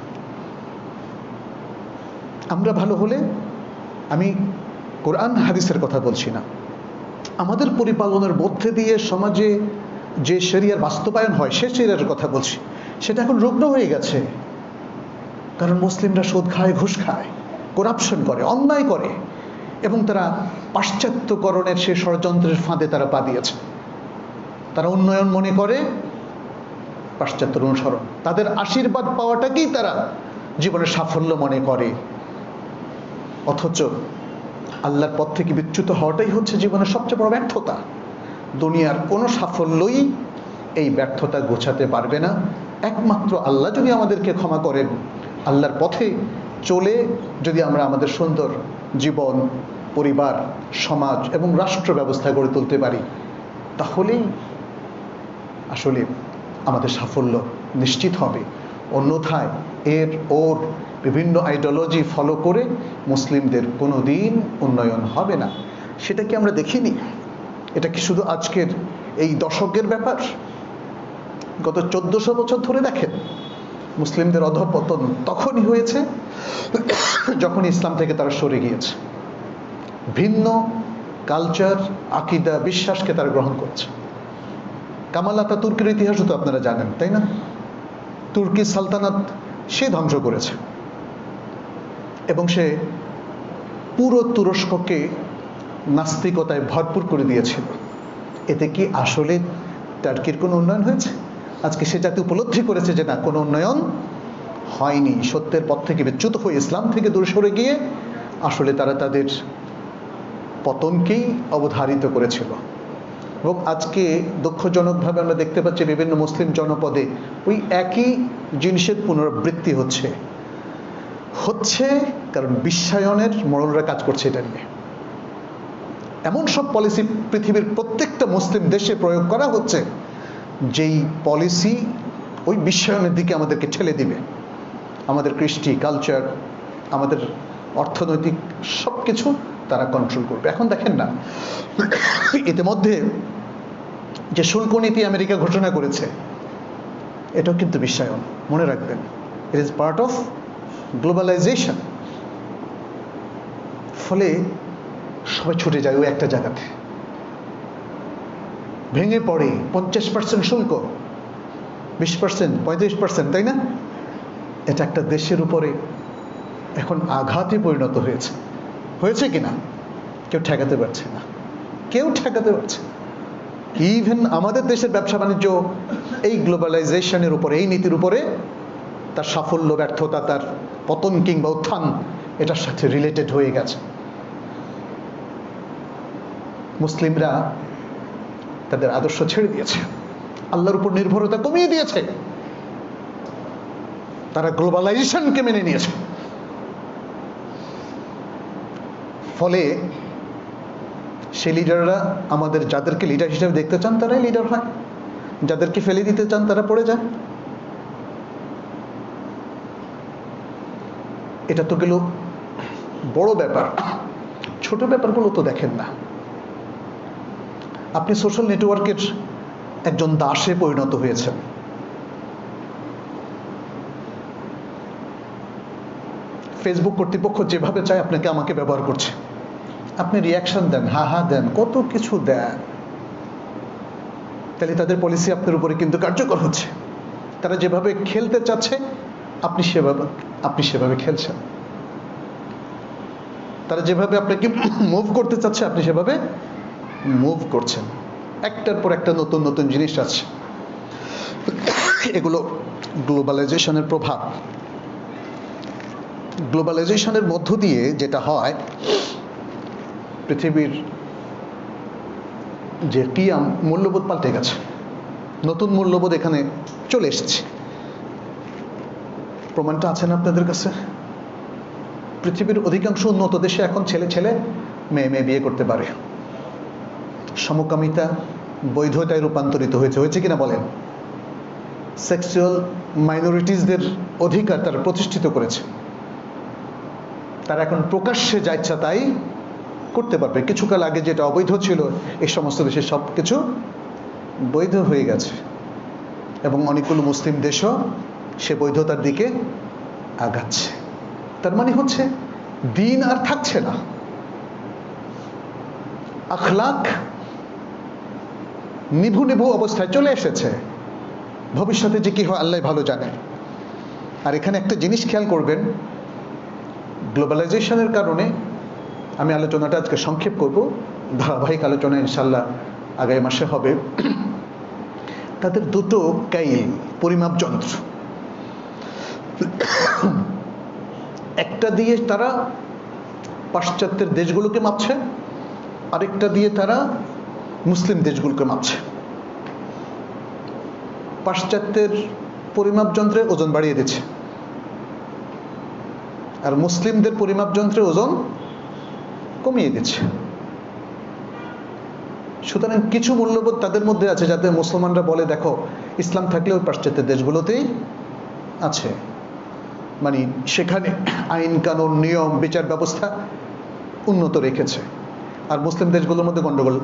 আমরা ভালো হলে, আমি কোরআন হাদিসের কথা বলছি না, আমাদের পরিপালনের মধ্যে দিয়ে সমাজে যে শরিয়ার বাস্তবায়ন হয় সে শরিয়ার কথা বলছি। সেটা এখন রুগ্ন হয়ে গেছে, কারণ মুসলিমরা সুদ খায়, ঘুষ খায়, করাপশন করে, অন্যায় করে, এবং তারা পাশ্চাত্যকরণের সে ষড়যন্ত্রের ফাঁদে তারা পা দিয়েছে। তারা উন্নয়ন মনে করে পাশ্চাত্যের অনুসরণ, তাদের আশীর্বাদ পাওয়াটাকেই তারা জীবনের সাফল্য মনে করে। অথচ আল্লাহর পথ থেকে বিচ্যুত হওয়াটাই হচ্ছে জীবনের সবচেয়ে বড় ব্যর্থতা। দুনিয়ার কোনো সাফল্যই এই ব্যর্থতা গোছাতে পারবে না। একমাত্র আল্লাহ যদি আমাদেরকে ক্ষমা করেন, আল্লাহর পথে চলে যদি আমরা আমাদের সুন্দর জীবন, পরিবার, সমাজ এবং রাষ্ট্র ব্যবস্থা গড়ে তুলতে পারি, তাহলেই আসলে আমাদের সাফল্য নিশ্চিত হবে। অন্যথায় এর ওর বিভিন্ন আইডিওলজি ফলো করে মুসলিমদের কোনো দিন উন্নয়ন হবে না। সেটা কি আমরা দেখিনি? এটা কি শুধু আজকের এই দশকের ব্যাপার? গত 1400 বছর ধরে দেখেন, মুসলিমদের অধঃপতন তখনই হয়েছে যখন ইসলাম থেকে তারা সরে গিয়েছে, ভিন্ন কালচার, আকীদা, বিশ্বাসকে তারা গ্রহণ করেছে। কামাল আতাতুর্কের ইতিহাসও তো আপনারা জানেন, তাই না? তুর্কি সালতানাত সে ধ্বংস করেছে, এবং সে পুরো তুরস্ককে নাস্তিকতায় ভরপুর করে দিয়েছিল। এতে কি আসলে টার্কির কোনো উন্নয়ন হয়েছে? আজকে সে জাতি উপলব্ধি করেছে যে না, কোনো উন্নয়ন হয়নি। সত্যের পথ থেকে বিচ্যুত হয়ে ইসলাম থেকে দূরে সরে গিয়ে আসলে তারা তাদের পতনকেই অবধারিত করেছিল। এবং আজকে দুঃখজনকভাবে আমরা দেখতে পাচ্ছি বিভিন্ন মুসলিম জনপদে ওই একই জিনিসের পুনরাবৃত্তি হচ্ছে। কারণ বিশ্বায়নের মোড়লরা কাজ করছে এটা নিয়ে। এমন সব পলিসি পৃথিবীর প্রত্যেকটা মুসলিম দেশে প্রয়োগ করা হচ্ছে, যেই পলিসি ওই বিশ্বায়নের দিকে আমাদেরকে ঠেলে দিবে। আমাদের কৃষ্টি, কালচার, আমাদের অর্থনৈতিক সব কিছু তারা কন্ট্রোল করবে। এখন দেখেন না, ইতিমধ্যে যে শুল্ক নীতি আমেরিকা ঘোষণা করেছে, এটাও কিন্তু বিশ্বায়ন, মনে রাখবেন। It is part of globalisation. ফলে সবাই ছুটে যায় ওই একটা জায়গাতে, ভেঙে পড়ে 50% শুল্ক, 20%, 35%, তাই না? এটা একটা দেশের উপরে এখন আঘাতে পরিণত হয়েছে কিনা কেউ ঠেকাতে পারছে না, কেউ ঠেকাতে পারছে। ইভেন আমাদের দেশের ব্যবসা বাণিজ্য এই গ্লোবালাইজেশনের উপরে, এই নীতির উপরে তার সাফল্য, ব্যর্থতা, তার পতন কিংবা উত্থান এটার সাথে রিলেটেড হয়ে গেছে। মুসলিমরা তাদের আদর্শ ছেড়ে দিয়েছে, আল্লাহর উপর নির্ভরতা কমিয়ে দিয়েছে, তারা গ্লোবালাইজেশনকে মেনে নিয়েছে। ফলে সেই লিডাররা, আমাদের যাদেরকে লিডার হিসেবে দেখতে চান তারাই লিডার হয়, যাদেরকে ফেলে দিতে চান তারা পড়ে যায়। এটা তো গেল বড় ব্যাপার, ছোট ব্যাপারগুলো তো দেখেন না। আপনি সোশ্যাল নেটওয়ার্কের একজন দাসে পরিণত হয়েছেন। ফেসবুক কর্তৃপক্ষ যেভাবে চায় আপনাকে আমাকে ব্যবহার করছে। আপনি রিয়াকশন দেন, হা হা দেন, কত কিছু দেন, তাহলে তাদের পলিসি আপনার উপরে কিন্তু কার্যকর হচ্ছে। তারা যেভাবে খেলতে চাচ্ছে আপনি সেভাবে খেলছেন। তারা যেভাবে আপনাকে মুভ করতে চাচ্ছে আপনি সেভাবে মুভ করছেন। একটার পর একটা নতুন নতুন জিনিস আছে। এগুলো গ্লোবালাইজেশনের প্রভাব। গ্লোবালাইজেশনের মধ্য দিয়ে যেটা হয়, পৃথিবীর যে কিয়াম মূল্যবোধ পাল্টে গেছে, নতুন মূল্যবোধ এখানে চলে এসেছে। প্রমাণটা আছে না আপনাদের কাছে? পৃথিবীর অধিকাংশ উন্নত দেশে এখন ছেলে ছেলে মেয়ে মেয়ে বিয়ে করতে পারে। সমকামিতা বৈধতায় রূপান্তরিত হয়েছে কিনা বলেন? সেক্সুয়াল মাইনরিটিসদের অধিকার তারা প্রতিষ্ঠিত করেছে। তারা এখন প্রকাশ্যে যা ইচ্ছা তাই করতে পারবে। কিছুকাল আগে যেটা অবৈধ ছিল, এই সমস্ত দেশে সব কিছু বৈধ হয়ে গেছে, এবং অনেকগুলো মুসলিম দেশও সে বৈধতার দিকে আগাচ্ছে। তার মানে হচ্ছে দিন আর থাকছে না, আখলাক নিভু নিভু অবস্থায় চলে এসেছে। ভবিষ্যতে যে কি হয় আল্লাহ ভালো জানে। আর এখানে একটা জিনিস খেয়াল করবেন, গ্লোবালাইজেশনের কারণে, আমি আলোচনাটা আজকে সংক্ষেপ করব, ধারাবাহিক আলোচনা ইনশাল্লাহ আগামী মাসে হবে। তাদের দুটো কাইল, পরিমাপ যন্ত্র, একটা দিয়ে তারা পাশ্চাত্যের দেশগুলোকে মাপছে, আরেকটা দিয়ে তারা মুসলিম দেশগুলোকে মাপছে। পাশ্চাত্যের পরিমাপ যন্ত্রে ওজন বাড়িয়ে দিচ্ছে, আর মুসলিমদের পরিমাপ যন্ত্রে ওজন কমিয়ে দিচ্ছে। সুতরাং কিছু মূল্যবোধ তাদের মধ্যে আছে, যাতে মুসলমানরা বলে দেখো ইসলাম থাকলে ওই পাশ্চাত্যের দেশগুলোতেই আছে, মানে সেখানে আইন কানুন নিয়ম বিচার ব্যবস্থা উন্নত রেখেছে, আর মুসলিম দেশগুলোর মধ্যে গন্ডগোল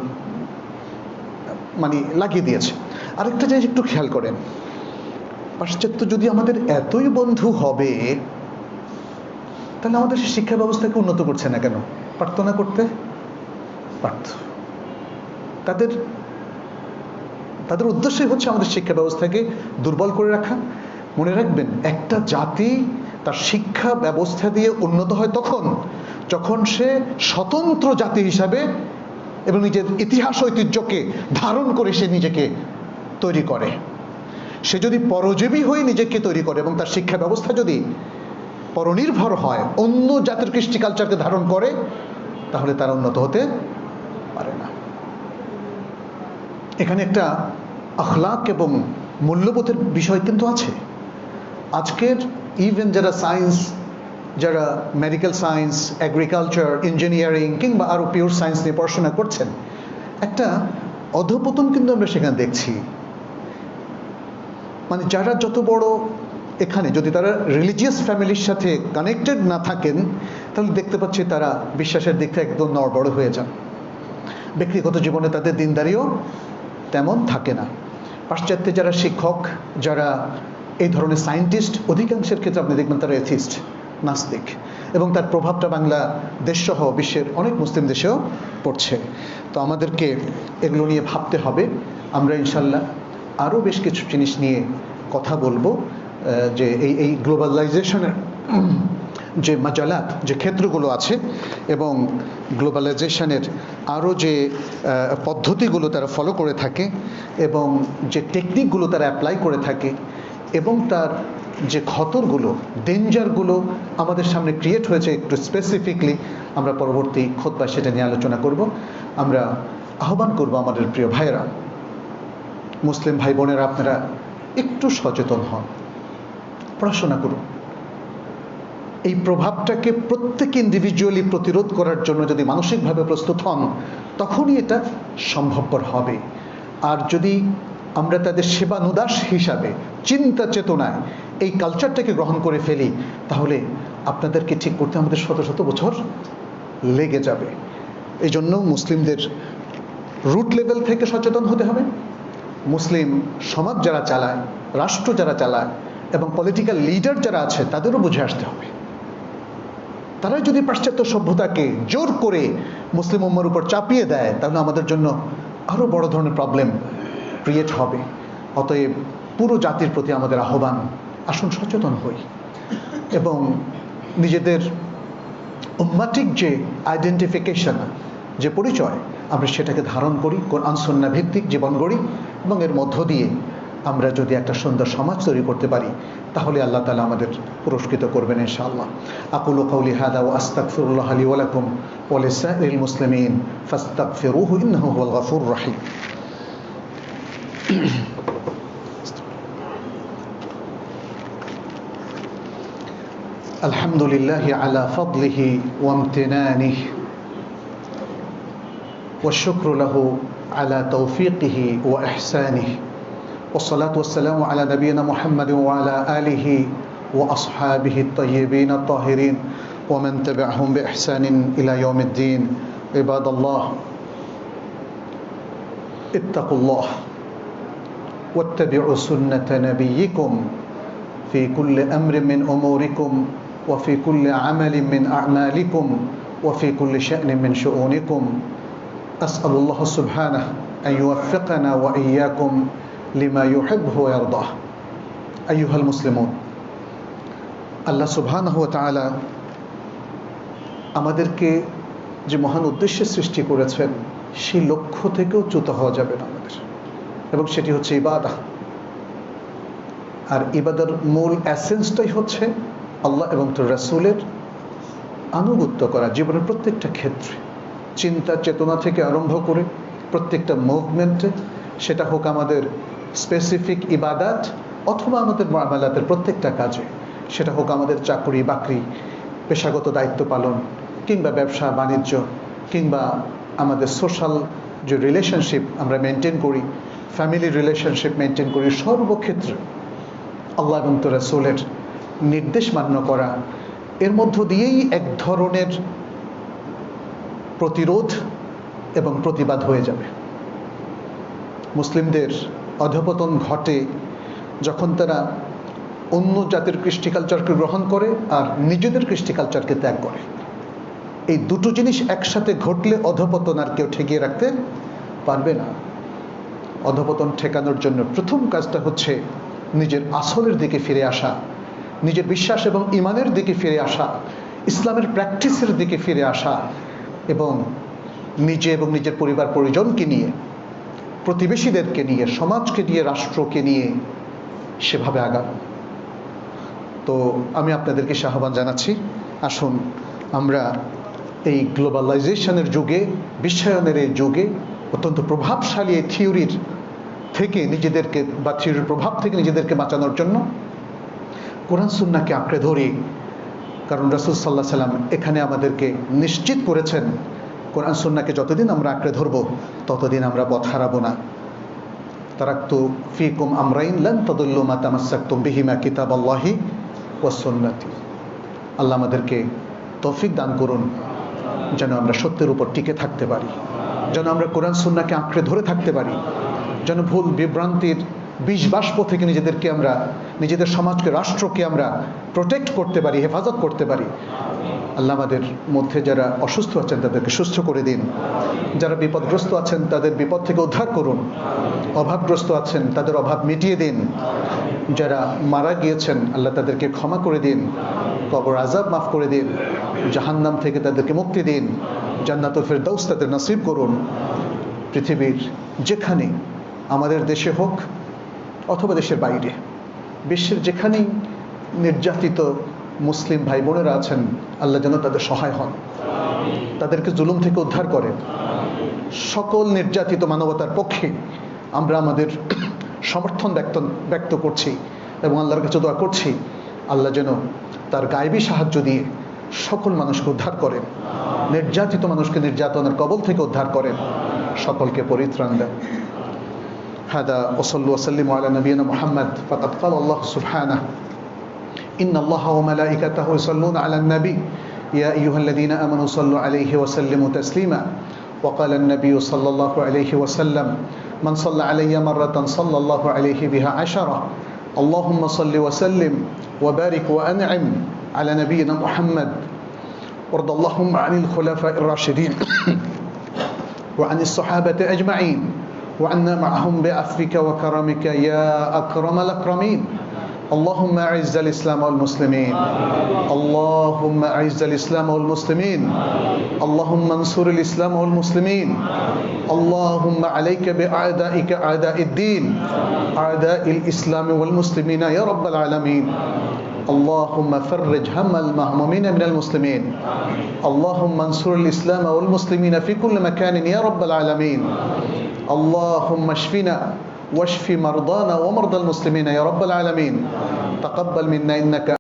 মানে লাগিয়ে দিয়েছে। আরেকটা জিনিস একটু খেয়াল করেন, পাশ্চাত্য যদি আমাদের এতই বন্ধু হবে, তাহলে আমাদের শিক্ষা ব্যবস্থাকে উন্নত করছে না কেন? পারত না করতে? পারত। তাদের উদ্দেশ্যই হচ্ছে আমাদের শিক্ষা ব্যবস্থাকে দুর্বল করে রাখা। মনে রাখবেন, একটা জাতি তার শিক্ষা ব্যবস্থা দিয়ে উন্নত হয় তখন যখন সে স্বতন্ত্র জাতি হিসাবে এবং নিজের ইতিহাস ঐতিহ্যকে ধারণ করে সে নিজেকে তৈরি করে। সে যদি পরজীবী হয়ে নিজেকে তৈরি করে এবং তার শিক্ষা ব্যবস্থা যদি পরনির্ভর হয়, অন্য জাতির কৃষ্টি কালচারকে ধারণ করে, তাহলে তারা উন্নত হতে পারে না। এখানে একটা আখলাক এবং মূল্যবোধের বিষয় কিন্তু আছে। আজকের ইভেন যারা সায়েন্স, যারা মেডিকেল সায়েন্স, এগ্রিকালচার, ইঞ্জিনিয়ারিং কিংবা আরও পিওর সায়েন্স নিয়ে পড়াশোনা করছেন, একটা অধঃপতন কিন্তু আমরা সেখানে দেখছি। মানে যারা যত বড়, এখানে যদি তারা রিলিজিয়াস ফ্যামিলির সাথে কানেক্টেড না থাকেন, তাহলে দেখতে পাচ্ছি তারা বিশ্বাসের দিক থেকে একদম নড়বড় হয়ে যান। ব্যক্তিগত জীবনে তাদের দিনদারিও তেমন থাকে না। পাশ্চাত্যে যারা শিক্ষক, যারা এই ধরনের সায়েন্টিস্ট, অধিকাংশের ক্ষেত্রে আপনি দেখবেন তারা এথিস্ট, নাস্তিক, এবং তার প্রভাবটা বাংলাদেশ সহ বিশ্বের অনেক মুসলিম দেশেও পড়ছে। তো আমাদেরকে এগুলো নিয়ে ভাবতে হবে। আমরা ইনশাল্লাহ আরও বেশ কিছু জিনিস নিয়ে কথা বলবো, যে এই গ্লোবালাইজেশনের যে মাজালাত, যে ক্ষেত্রগুলো আছে, এবং গ্লোবালাইজেশনের আরও যে পদ্ধতিগুলো তারা ফলো করে থাকে, এবং যে টেকনিকগুলো তারা অ্যাপ্লাই করে থাকে, এবং তার যে খতরগুলো, ডেঞ্জারগুলো আমাদের সামনে ক্রিয়েট হয়েছে একটু স্পেসিফিকলি, আমরা পরবর্তী খুতবায় সেটা নিয়ে আলোচনা করব। আমরা আহ্বান করব আমাদের প্রিয় ভাইয়েরা, মুসলিম ভাই বোনেরা, আপনারা একটু সচেতন হন, পড়াশোনা করুন। এই প্রভাবটাকে প্রত্যেক ইন্ডিভিজুয়ালি প্রতিরোধ করার জন্য যদি মানসিকভাবে প্রস্তুত হন, তখনই এটা সম্ভবপর হবে। আর যদি আমরা তাদের সেবানুদাস হিসাবে চিন্তা চেতনায় এই কালচারটাকে গ্রহণ করে ফেলি, তাহলে আপনাদেরকে ঠিক করতে আমাদের শত শত বছর লেগে যাবে। এই জন্য মুসলিমদের রুট লেভেল থেকে সচেতন হতে হবে। মুসলিম সমাজ যারা চালায়, রাষ্ট্র যারা চালায় এবং পলিটিক্যাল লিডার যারা আছে তাদেরও বুঝে আসতে হবে। তারা যদি পাশ্চাত্য সভ্যতাকে জোর করে মুসলিম উম্মার উপর চাপিয়ে দেয় তাহলে আমাদের জন্য আরও বড় ধরনের প্রবলেম ক্রিয়েট হবে। অতএব পুরো জাতির প্রতি আমাদের আহ্বান, আসুন সচেতন হই এবং নিজেদের উম্মাটিক যে আইডেন্টিফিকেশন, যে পরিচয়, আমরা সেটাকে ধারণ করি, কোরআন সুন্নাহ ভিত্তিক জীবন গড়ি এবং এর মধ্য দিয়ে আমরা যদি একটা সুন্দর সমাজ তৈরি করতে পারি তাহলে আল্লাহ তাআলা আমাদের পুরস্কৃত করবেন ইনশাআল্লাহ। আকুলু কাওলি হাযা ওয়া আস্তাগফিরুল্লাহ লি ওয়া লাকুম ওয়া লিসাইরিল মুসলিমিন ফাস্তাগফিরুহু ইন্নাহু হুয়াল গফুরুর রহিম। আলহামদুলিল্লাহি আলা ফাদলিহি ওয়া ইমতিনানিহি ওয়া শুকরু লাহু আলা তৌফিকিহি ওয়া ইহসানিহি والصلاة والسلام على نبينا محمد وعلى آله وأصحابه الطيبين الطاهرين ومن تبعهم بإحسان إلى يوم الدين. عباد الله اتقوا الله واتبعوا سنة نبيكم في كل أمر من أموركم وفي كل عمل من أعمالكم وفي كل شأن من شؤونكم. أسأل الله سبحانه أن يوفقنا وإياكم লিমা ইউহিব্বু ওয়া ইয়ারদাহ। আইয়ুহাল মুসলিমুন, আল্লাহ সুবহানাহু ওয়া তাআলা আমাদেরকে যে মহান উদ্দেশ্যে সৃষ্টি করেছেন সেই লক্ষ্য থেকেও চ্যুত হওয়া যাবে না আমাদের, এবং সেটি হচ্ছে ইবাদত। আর ইবাদতের মূল এসেন্সটাই হচ্ছে আল্লাহ এবং তার রাসূলের আনুগত্য করা জীবনের প্রত্যেকটা ক্ষেত্রে, চিন্তা চেতনা থেকে আরম্ভ করে প্রত্যেকটা মুভমেন্টে, সেটা হোক আমাদের স্পেসিফিক ইবাদত অথবা আমাদের মুআমালাতের প্রত্যেকটা কাজে, সেটা হোক আমাদের চাকরি বাকরি, পেশাগত দায়িত্ব পালন, কিংবা ব্যবসা বাণিজ্য, কিংবা আমাদের সোশ্যাল যে রিলেশনশিপ আমরা মেনটেন করি, ফ্যামিলি রিলেশনশিপ মেনটেন করি, সর্বক্ষেত্রে আল্লাহ এবং তার রাসূলের নির্দেশ মান্য করা, এর মধ্য দিয়েই এক ধরনের প্রতিরোধ এবং প্রতিবাদ হয়ে যাবে। মুসলিমদের অধঃপতন ঘটে যখন তারা অন্য জাতির কৃষ্টি কালচারকে গ্রহণ করে আর নিজেদের কৃষ্টি কালচারকে ত্যাগ করে। এই দুটো জিনিস একসাথে ঘটলে অধঃপতন আর কেউ ঠেকিয়ে রাখতে পারবে না। অধঃপতন ঠেকানোর জন্য প্রথম কাজটা হচ্ছে নিজের আসলের দিকে ফিরে আসা, নিজের বিশ্বাস এবং ইমানের দিকে ফিরে আসা, ইসলামের প্র্যাকটিসের দিকে ফিরে আসা, এবং নিজে এবং নিজের পরিবার পরিজনকে নিয়ে, প্রতিবেশীদেরকে নিয়ে, সমাজকে নিয়ে, রাষ্ট্রকে নিয়ে সেভাবে আগানো। তো আমি আপনাদেরকে আহ্বান জানাচ্ছি, আসুন আমরা এই গ্লোবালাইজেশনের যুগে, বিশ্বায়নের এই যুগে অত্যন্ত প্রভাবশালী এই থিওরির থেকে নিজেদেরকে, বা থিওরির প্রভাব থেকে নিজেদেরকে বাঁচানোর জন্য কোরআন সুন্নাহকে আঁকড়ে ধরি। কারণ রাসূল সাল্লাল্লাহু আলাইহি ওয়াসাল্লাম এখানে আমাদেরকে নিশ্চিত করেছেন, কোরআন সুন্নাহকে যতদিন আমরা আঁকড়ে ধরবো ততদিন আমরা পথ হারাবো না। তারাকতু ফীকুম আমরাইন লান তাদুল্লু মা তামাসসাকতুম বিহিমা কিতাবাল্লাহি ওয়াস সুন্নাতি। আল্লাহ আমাদেরকে তৌফিক দান করুন যেন আমরা সত্যের উপর টিকে থাকতে পারি, যেন আমরা কোরআন সুন্নাহকে আঁকড়ে ধরে থাকতে পারি, যেন ভুল বিভ্রান্তির বিষ বাষ্প থেকে নিজেদেরকে আমরা, নিজেদের সমাজকে, রাষ্ট্রকে আমরা প্রোটেক্ট করতে পারি, হেফাজত করতে পারি। আল্লাহ আমাদের মধ্যে যারা অসুস্থ আছেন তাদেরকে সুস্থ করে দিন, যারা বিপদগ্রস্ত আছেন তাদের বিপদ থেকে উদ্ধার করুন, অভাবগ্রস্ত আছেন তাদের অভাব মিটিয়ে দিন, যারা মারা গিয়েছেন আল্লাহ তাদেরকে ক্ষমা করে দিন, কবর আযাব মাফ করে দিন, জাহান্নাম থেকে তাদেরকে মুক্তি দিন, জান্নাতুল ফেরদাউস তাদের নসিব করুন। পৃথিবীর যেখানে, আমাদের দেশে হোক অথবা দেশের বাইরে, বিশ্বের যেখানেই নির্যাতিত মুসলিম ভাই বোনেরা আছেন আল্লাহ যেন তাদের সহায় হন, তাদেরকে জুলুম থেকে উদ্ধার করেন। সকল নির্যাতিত মানবতার পক্ষে আমরা আমাদের সমর্থন ব্যক্ত করছি এবং আল্লাহর কাছে দোয়া করছি আল্লাহ যেন তার গায়েবী সাহায্য দিয়ে সকল মানুষকে উদ্ধার করেন, নির্যাতিত মানুষকে নির্যাতনের কবল থেকে উদ্ধার করেন, সকলকে পরিত্রাণ দেন। হাদা ওয়াসাল্লু ওয়াসাল্লিমু আলা নবিয়িনা মুহাম্মদ। ফাকাদ ক্বালা আল্লাহ সুবহানাহু ইন্না আল্লাহা ওয়া মালাইকাতাহু ইউসাল্লুনা আলান নবী ইয়া আইয়ুহাল্লাযীনা আমানু সাল্লু আলাইহি ওয়া সাল্লিমু তাসলিমা وقال النبي صلى الله عليه وسلم من صلى علي مرة صلى الله عليه بها 10 اللهم صل وسلم وبارك وأنعم على نبينا محمد وارض اللهم عن الخلفاء الراشدين وعن الصحابة أجمعين وعنا معهم بعفوك وكرمك يا أكرم الأكرمين اللهم أعز الإسلام والمسلمين اللهم أعز الإسلام والمسلمين اللهم انصر الإسلام والمسلمين اللهم عليك بأعدائك أعداء الدين أعداء الإسلام والمسلمين يا رب العالمين اللهم فرج هم المهمومين من المسلمين اللهم انصر الإسلام والمسلمين في كل مكان يا رب العالمين اللهم اشفنا واشف مرضانا ومرضى المسلمين يا رب العالمين تقبل منا إنك